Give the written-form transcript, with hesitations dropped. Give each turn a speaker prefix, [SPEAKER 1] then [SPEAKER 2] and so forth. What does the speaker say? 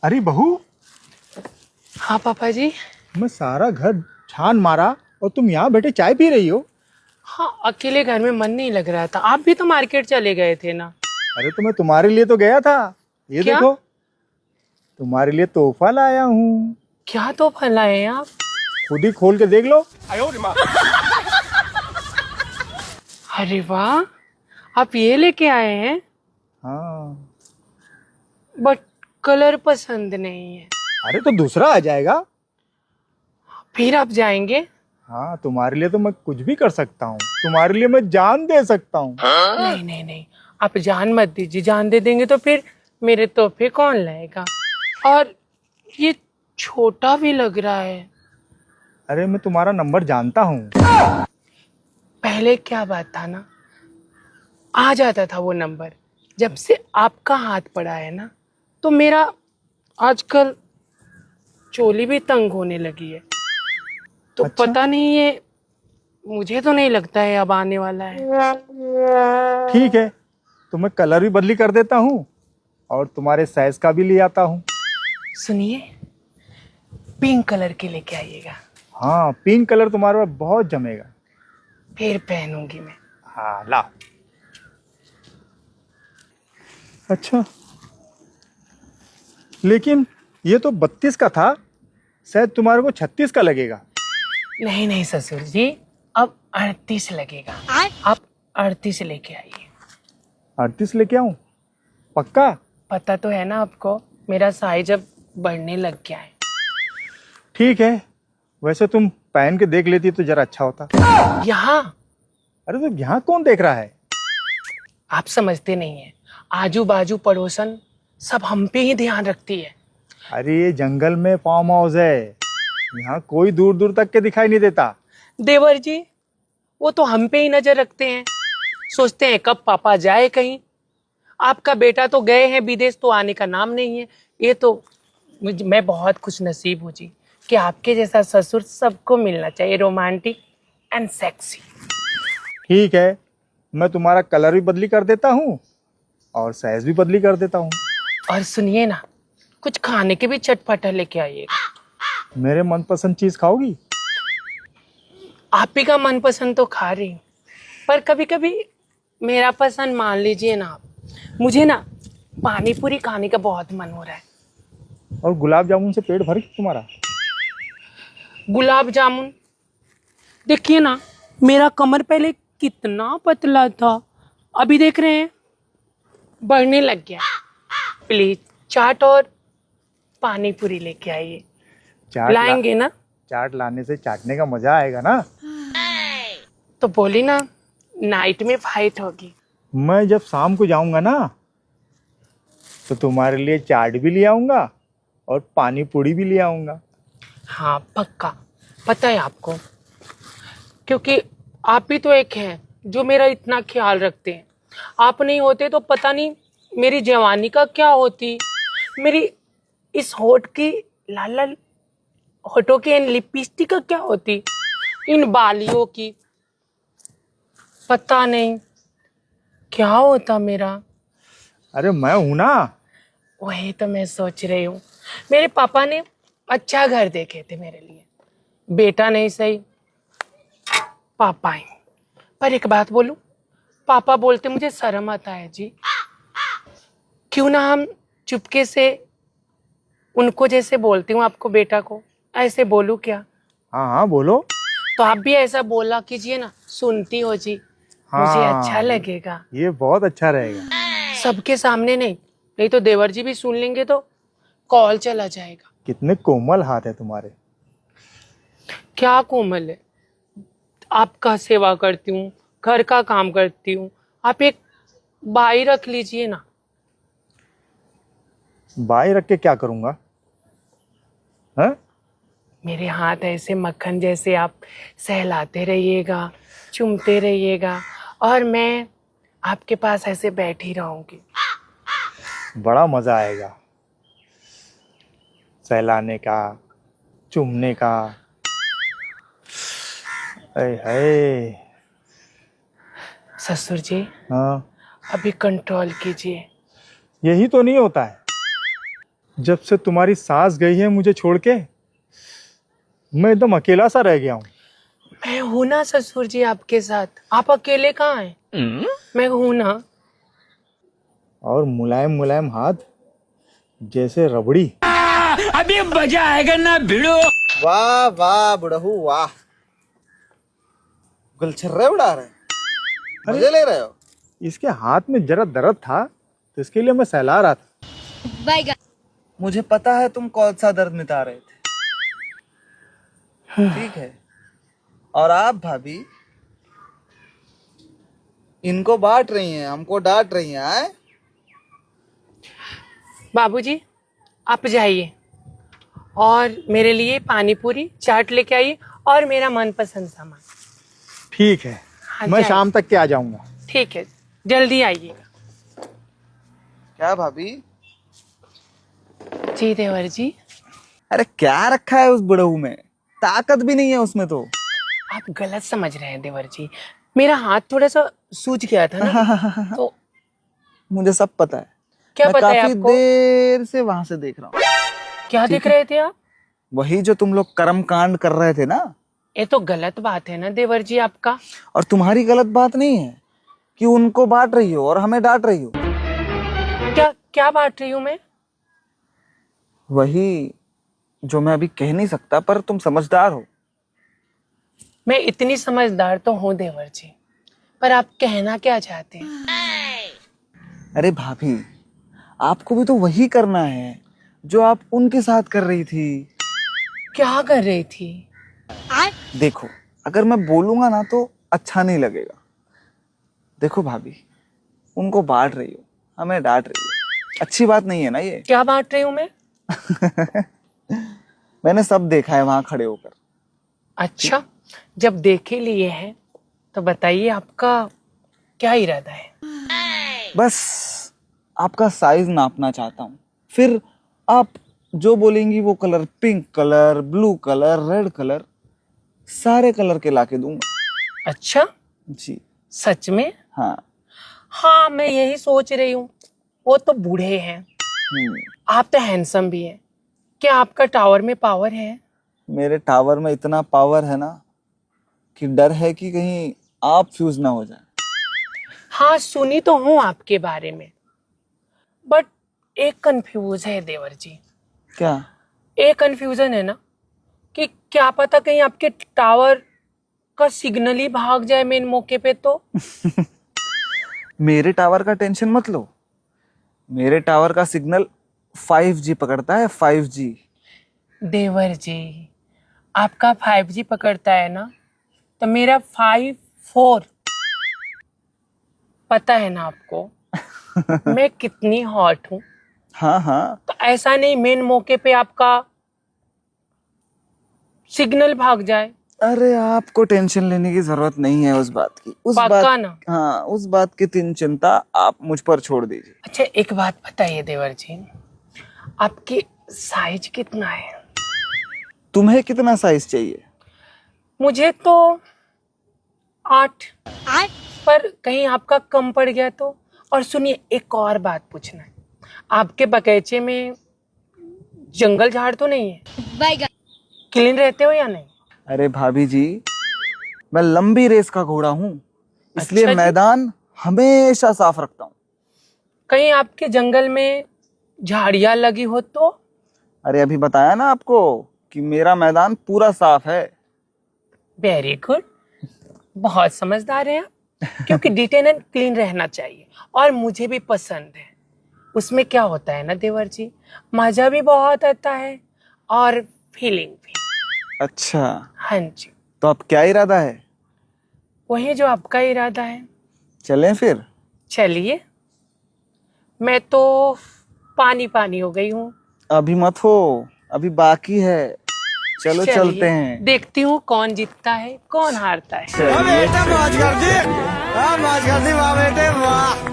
[SPEAKER 1] अरे बहू,
[SPEAKER 2] हाँ पापा जी।
[SPEAKER 1] मैं सारा घर छान मारा और तुम यहाँ बैठे चाय पी रही हो।
[SPEAKER 2] हाँ, अकेले घर में मन नहीं लग रहा था। आप भी तो मार्केट चले गए थे ना।
[SPEAKER 1] अरे तो मैं तुम्हारे लिए तो गया था। ये
[SPEAKER 2] क्या?
[SPEAKER 1] देखो, तुम्हारे लिए तोहफा लाया हूँ।
[SPEAKER 2] क्या तो फलाए हैं आप?
[SPEAKER 1] खुद ही खोल के देख लो।
[SPEAKER 2] अरे वाह, आप ये लेके आए हैं।
[SPEAKER 1] हाँ।
[SPEAKER 2] बट कलर पसंद नहीं है।
[SPEAKER 1] अरे तो दूसरा आ जाएगा।
[SPEAKER 2] फिर आप जाएंगे?
[SPEAKER 1] हाँ, तुम्हारे लिए तो मैं कुछ भी कर सकता हूँ। तुम्हारे लिए मैं जान दे सकता हूँ।
[SPEAKER 2] नहीं नहीं नहीं, आप जान मत दीजिए। जान दे देंगे तो फिर मेरे तोहफे कौन लाएगा? और ये छोटा भी लग रहा है।
[SPEAKER 1] अरे मैं तुम्हारा नंबर जानता हूँ।
[SPEAKER 2] पहले क्या बात था ना, आ जाता था वो नंबर। जब से आपका हाथ पड़ा है ना, तो मेरा आजकल चोली भी तंग होने लगी है। तो
[SPEAKER 1] अच्छा?
[SPEAKER 2] पता नहीं, ये मुझे तो नहीं लगता है अब आने वाला है।
[SPEAKER 1] ठीक है, तो मैं कलर भी बदली कर देता हूँ और तुम्हारे साइज का भी ले आता हूँ।
[SPEAKER 2] सुनिए, पिंक कलर के लेके आइएगा।
[SPEAKER 1] हाँ, पिंक कलर तुम्हारे पास बहुत जमेगा।
[SPEAKER 2] फिर पहनूंगी मैं।
[SPEAKER 1] हाँ ला। अच्छा, लेकिन ये तो 32 का था, शायद तुम्हारे को 36 का लगेगा।
[SPEAKER 2] नहीं नहीं ससुर जी, अब 38 लगेगा। आप 38 लेके आइए।
[SPEAKER 1] 38 लेके आऊं? पक्का?
[SPEAKER 2] पता तो है ना आपको, मेरा साइज अब बढ़ने लग गया है।
[SPEAKER 1] ठीक है, वैसे तुम पहन के देख लेती तो जरा अच्छा होता।
[SPEAKER 2] यहाँ
[SPEAKER 1] अरे तो यहाँ कौन देख रहा है?
[SPEAKER 2] आप समझते नहीं है, आजू बाजू पड़ोसन सब हम पे ही ध्यान रखती है।
[SPEAKER 1] अरे ये जंगल में फार्म हाउस है, यहाँ कोई दूर दूर तक के दिखाई नहीं देता।
[SPEAKER 2] देवर जी, वो तो हम पे ही नजर रखते हैं। सोचते हैं कब पापा जाए कहीं। आपका बेटा तो गए हैं विदेश, तो आने का नाम नहीं है। ये तो मैं बहुत खुश नसीब हूँ जी, कि आपके जैसा ससुर सबको मिलना चाहिए, रोमांटिक एंड सेक्सी।
[SPEAKER 1] ठीक है, मैं तुम्हारा कलर भी बदली कर देता हूँ और साइज भी बदली कर देता हूँ।
[SPEAKER 2] और सुनिए ना, कुछ खाने के भी चटपटा लेके आइएगा।
[SPEAKER 1] मेरे मनपसंद चीज खाओगी?
[SPEAKER 2] आप ही का मनपसंद तो खा रही हूँ, पर कभी कभी मेरा पसंद मान लीजिए ना आप। मुझे ना पानी पूरी खाने का बहुत मन हो रहा है।
[SPEAKER 1] और गुलाब जामुन से पेट भर तुम्हारा?
[SPEAKER 2] गुलाब जामुन? देखिए ना, मेरा कमर पहले कितना पतला था, अभी देख रहे हैं बढ़ने लग गया। प्लीज चाट और पानी पूरी लेके आइए। लाएंगे ना?
[SPEAKER 1] चाट लाने से चाटने का मजा आएगा ना।
[SPEAKER 2] तो बोली ना, नाइट में फाइट होगी।
[SPEAKER 1] मैं जब शाम को जाऊंगा ना, तो तुम्हारे लिए चाट भी ले आऊंगा और पानी पूरी भी ले आऊंगा।
[SPEAKER 2] हाँ पक्का, पता है आपको, क्योंकि आप ही तो एक हैं जो मेरा इतना ख्याल रखते हैं। आप नहीं होते तो पता नहीं मेरी जवानी का क्या होती। मेरी इस होठ की लाल लाल होठों की इन लिपस्टिक का क्या होती, इन बालियों की पता नहीं क्या होता मेरा।
[SPEAKER 1] अरे मैं हूं ना।
[SPEAKER 2] वही तो मैं सोच रही हूँ। मेरे पापा ने अच्छा घर देखे थे मेरे लिए, बेटा नहीं सही, पापा ही। पर एक बात बोलूं, पापा बोलते मुझे शर्म आता है जी। क्यों ना हम चुपके से उनको जैसे बोलती हूँ आपको बेटा को, ऐसे बोलूं क्या?
[SPEAKER 1] हाँ हाँ बोलो।
[SPEAKER 2] तो आप भी ऐसा बोला कीजिए ना, सुनती हो जी, मुझे अच्छा
[SPEAKER 1] हाँ,
[SPEAKER 2] लगेगा।
[SPEAKER 1] ये बहुत अच्छा रहेगा।
[SPEAKER 2] सबके सामने नहीं, नहीं तो देवर जी भी सुन लेंगे तो कॉल चला जाएगा।
[SPEAKER 1] कितने कोमल हाथ है तुम्हारे।
[SPEAKER 2] क्या कोमल है, आपका सेवा करती हूँ, घर का काम करती हूँ। आप एक बाई रख लीजिए ना।
[SPEAKER 1] बाई रख के क्या करूंगा? हैं?
[SPEAKER 2] मेरे हाथ ऐसे मक्खन जैसे आप सहलाते रहिएगा, चूमते रहिएगा, और मैं आपके पास ऐसे बैठी रहूंगी।
[SPEAKER 1] बड़ा मजा आएगा सहलाने का, चूमने का। अरे हाय।
[SPEAKER 2] ससुर जी,
[SPEAKER 1] हाँ,
[SPEAKER 2] अभी कंट्रोल कीजिए।
[SPEAKER 1] यही तो नहीं होता है। जब से तुम्हारी सास गई है मुझे छोड़ के, मैं एकदम अकेला सा रह गया हूँ।
[SPEAKER 2] मैं हूं ना ससुर जी आपके साथ, आप अकेले कहाँ हैं? मैं हूं ना।
[SPEAKER 1] और मुलायम मुलायम हाथ, जैसे रबड़ी।
[SPEAKER 3] अभी मजा आएगा ना भिड़ो।
[SPEAKER 4] वाह वाह बुढ़ऊ वाह, गुलछर्रे उड़ा रहे, मजे ले रहे हो।
[SPEAKER 1] इसके हाथ में जरा दर्द था तो इसके लिए मैं सहला रहा था।
[SPEAKER 4] मुझे पता है तुम कौन सा दर्द मिटा रहे थे। ठीक है, और आप भाभी इनको बांट रही हैं, हमको डांट रही हैं, आए?
[SPEAKER 2] बाबूजी आप जाइए और मेरे लिए पानी पूरी चाट लेके आइए और मेरा मनपसंद सामान।
[SPEAKER 1] ठीक है,
[SPEAKER 2] हाँ,
[SPEAKER 1] मैं
[SPEAKER 2] जाइए।
[SPEAKER 1] शाम तक के आ जाऊंगा।
[SPEAKER 2] ठीक है, जल्दी आइएगा।
[SPEAKER 4] क्या भाभी?
[SPEAKER 2] जी देवर जी।
[SPEAKER 4] अरे क्या रखा है उस बुढ़ऊ में, ताकत भी नहीं है उसमें तो।
[SPEAKER 2] आप गलत समझ रहे हैं देवर जी, मेरा हाथ थोड़ा सा सूज गया था ना तो।
[SPEAKER 4] मुझे सब पता है,
[SPEAKER 2] क्या
[SPEAKER 4] मैं
[SPEAKER 2] पता है
[SPEAKER 4] काफी
[SPEAKER 2] आपको?
[SPEAKER 4] देर से वहां से देख रहा हूँ।
[SPEAKER 2] क्या देख रहे थे आप?
[SPEAKER 4] वही जो तुम लोग कर्म कांड कर रहे थे ना।
[SPEAKER 2] ये तो गलत बात है ना देवर जी आपका।
[SPEAKER 4] और तुम्हारी गलत बात नहीं है कि उनको बांट रही हो और हमें डांट रही हो।
[SPEAKER 2] क्या क्या बांट रही हूँ मैं?
[SPEAKER 4] वही जो मैं अभी कह नहीं सकता, पर तुम समझदार हो।
[SPEAKER 2] मैं इतनी समझदार तो हूँ देवर जी, पर आप कहना क्या चाहते हैं?
[SPEAKER 4] अरे भाभी, आपको भी तो वही करना है जो आप उनके साथ कर रही थी।
[SPEAKER 2] क्या कर रही थी?
[SPEAKER 4] देखो, अगर मैं बोलूंगा ना तो अच्छा नहीं लगेगा। देखो भाभी, उनको बांट रही हो, हमें डांट रही हो, अच्छी बात नहीं है ना ये।
[SPEAKER 2] क्या बांट रही हूँ मैं?
[SPEAKER 4] मैंने सब देखा है वहां खड़े होकर।
[SPEAKER 2] अच्छा, जब देख ही लिए हैं तो बताइए आपका क्या इरादा है?
[SPEAKER 4] बस आपका साइज नापना चाहता हूँ, फिर आप जो बोलेंगी वो colour, pink colour, blue colour, red colour, सारे कलर के लाके दूंगा।
[SPEAKER 2] अच्छा,
[SPEAKER 4] जी
[SPEAKER 2] सच में?
[SPEAKER 4] हाँ।
[SPEAKER 2] हाँ, मैं यही सोच रही हूँ। वो तो बूढ़े हैं, आप तो हैंडसम भी हैं। क्या आपका टावर में पावर है?
[SPEAKER 4] मेरे टावर में इतना पावर है ना कि डर है कि कहीं आप फ्यूज ना हो जाए।
[SPEAKER 2] हाँ, सुनी तो हूँ आपके बारे में, बट एक कंफ्यूज है देवर जी।
[SPEAKER 4] क्या?
[SPEAKER 2] एक कंफ्यूजन है ना कि क्या पता कहीं आपके टावर का सिग्नल ही भाग जाए मेन मौके पे तो।
[SPEAKER 4] मेरे टावर का टेंशन मत लो, मेरे टावर का सिग्नल 5G पकड़ता है, 5G।
[SPEAKER 2] देवर जी, आपका 5G पकड़ता है ना, तो मेरा 5-4। पता है ना आपको मैं कितनी हॉट हूँ।
[SPEAKER 4] हाँ हाँ,
[SPEAKER 2] तो ऐसा नहीं मेन मौके पे आपका सिग्नल भाग जाए।
[SPEAKER 4] अरे आपको टेंशन लेने की जरूरत नहीं है उस बात की। उस
[SPEAKER 2] पक्का
[SPEAKER 4] बात
[SPEAKER 2] ना?
[SPEAKER 4] हाँ, उस बात की चिंता आप मुझ पर छोड़ दीजिए।
[SPEAKER 2] अच्छा, एक बात बताइए देवर जी, आपकी साइज कितना है?
[SPEAKER 4] तुम्हें कितना साइज चाहिए?
[SPEAKER 2] मुझे तो 8, पर कहीं आपका कम पड़ गया तो। और सुनिए, एक और बात पूछना है, आपके बगीचे में जंगल झाड़ तो नहीं है? क्लीन रहते हो या नहीं?
[SPEAKER 4] अरे भाभी जी, मैं लंबी रेस का घोड़ा हूँ, इसलिए
[SPEAKER 2] अच्छा जी।
[SPEAKER 4] मैदान हमेशा साफ रखता हूँ।
[SPEAKER 2] कहीं आपके जंगल में झाड़ियां लगी हो तो?
[SPEAKER 4] अरे अभी बताया ना आपको कि मेरा मैदान पूरा साफ है।
[SPEAKER 2] वेरी गुड, बहुत समझदार हैं आप। क्योंकि डिटेन एंड क्लीन रहना चाहिए, और मुझे भी पसंद है। उसमें क्या होता है ना देवर जी, मजा भी बहुत आता है और फीलिंग भी।
[SPEAKER 4] अच्छा,
[SPEAKER 2] हाँ जी,
[SPEAKER 4] तो अब क्या इरादा है?
[SPEAKER 2] वही जो आपका इरादा है।
[SPEAKER 4] चलें फिर?
[SPEAKER 2] चलिए, मैं तो पानी पानी हो गई हूँ।
[SPEAKER 4] अभी मत हो, अभी बाकी है। चलो
[SPEAKER 2] चलिए,
[SPEAKER 4] चलते हैं।
[SPEAKER 2] देखती हूँ कौन जीतता है कौन हारता है।
[SPEAKER 4] चलिए।
[SPEAKER 3] मौज कर दी, मौज कर दी, वाह बेटे वाह।